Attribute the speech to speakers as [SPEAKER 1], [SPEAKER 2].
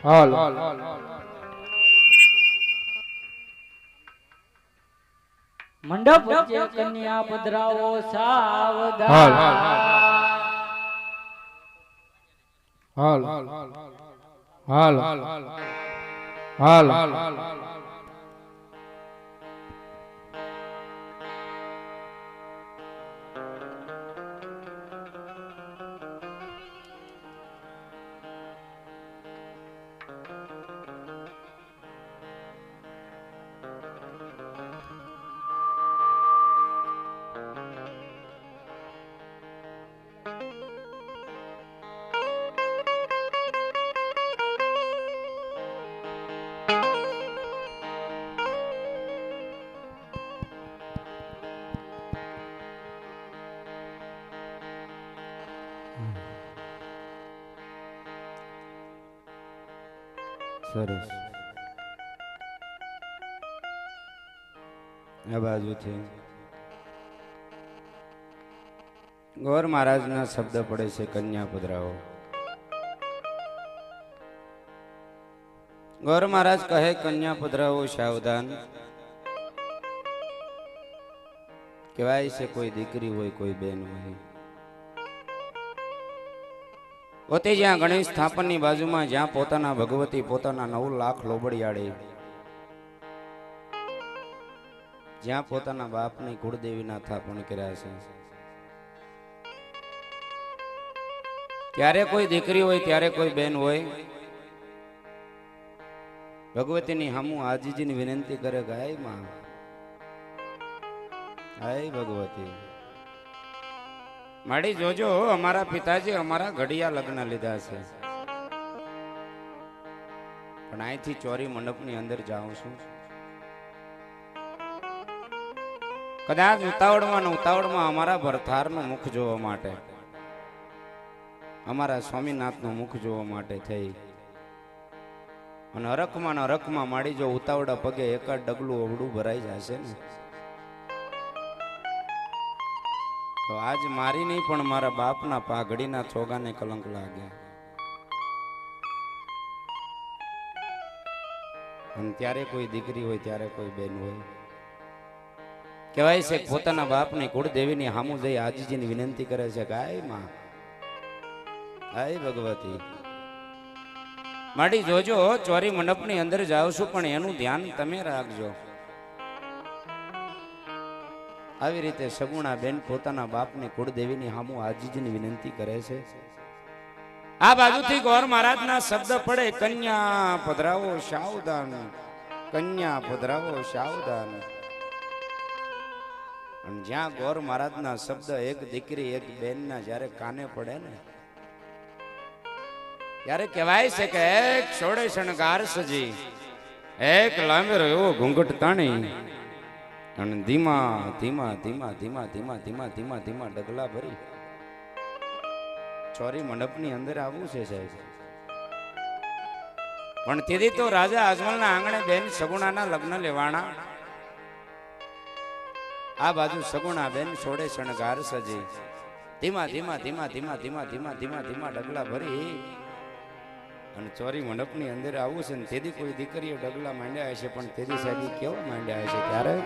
[SPEAKER 1] હાલ
[SPEAKER 2] મંડપ વચ્ચે કન્યા પધરાવો
[SPEAKER 1] હાલ
[SPEAKER 2] સાવધાન.
[SPEAKER 1] હાલ હાલ હાલ
[SPEAKER 3] સરસ. આ બાજુથી ગોર મહારાજના શબ્દ પડે છે, કન્યા પધરાવો. ગોર મહારાજ કહે કન્યા પધરાવો સાવધાન. કહેવાય છે કોઈ દીકરી હોય કોઈ બેન હોય. પોતે જ્યાં ગણેશ સ્થાપનની બાજુમાં જ્યાં પોતાના ભગવતી પોતાના 9 લાખ લોબડિયાળે, જ્યાં પોતાના બાપની કુળદેવીના થાપણ કર્યા છે, ત્યારે કોઈ દીકરી હોય ત્યારે કોઈ બેન હોય ભગવતીની સામું આજીજીની વિનંતી કરે કે આય માં, આય ભગવતી માડી જોજો, અમારા પિતાજી અમારા ઘડિયા લગ્ન લીધા છે, પણ અહીંથી ચોરી મંડપની અંદર જાઉં છું, કદાચ ઉતાવળમાં અમારા ભરથારનું મુખ જોવા માટે, અમારા સ્વામીનાથનું મુખ જોવા માટે થઈ અને હરખમાં માડી જો ઉતાવળા પગે એકાદ ડગલું અવડું ભરાઈ જશે ને, તો આજ મારી નહીં પણ મારા બાપના પાઘડીના ચોગાને કલંક લાગે. અને ત્યારે કોઈ દીકરી હોય ત્યારે કોઈ બેન હોય. કહેવાય છે પોતાના બાપની કુળદેવીની સામું જઈ આજીજીની વિનંતી કરે છે કે આય માં, આય ભગવતી માડી જોજો, ચોરી મંડપની અંદર જાઉં છું પણ એનું ધ્યાન તમે રાખજો. આવી રીતે સગુણા બેન પોતાના બાપની કુળદેવીની સામું આજીજીની વિનંતી કરે છે. આ બાજુથી ગોર મહારાજના શબ્દ પડે કન્યા પધરાવો સાવધાન, કન્યા પધરાવો સાવધાન. અને જ્યાં ગોર મહારાજના શબ્દ એક દીકરી એક બેનના જ્યારે કાને પડે ને, ત્યારે કહેવાય છે કે એક છોડે શણગાર સજી, એક લાંબેરો એવો ઘૂંઘટ તાણી અને ધીમા ધીમા ધીમા ધીમા ધીમા ધીમા ધીમા ધીમા ડગલા ભરી ચોરી મંડપની અંદર આવવું છે સાહેબ. પણ તેથી તો રાજા અજમલના આંગણે બેન સગુણાના લગ્ન લેવાણા. આ બાજુ સગુણા બેન છોડે શણગાર સજી, ધીમા ધીમા ધીમા ધીમા ધીમા ધીમા ધીમા ધીમા ડગલા ભરી અને ચોરી મંડપની અંદર આવવું છે ને તેથી કોઈ દીકરીઓ ડગલા માંડ્યા હશે, પણ તેથી સાહેબ કેવા માંડ્યા હશે ત્યારે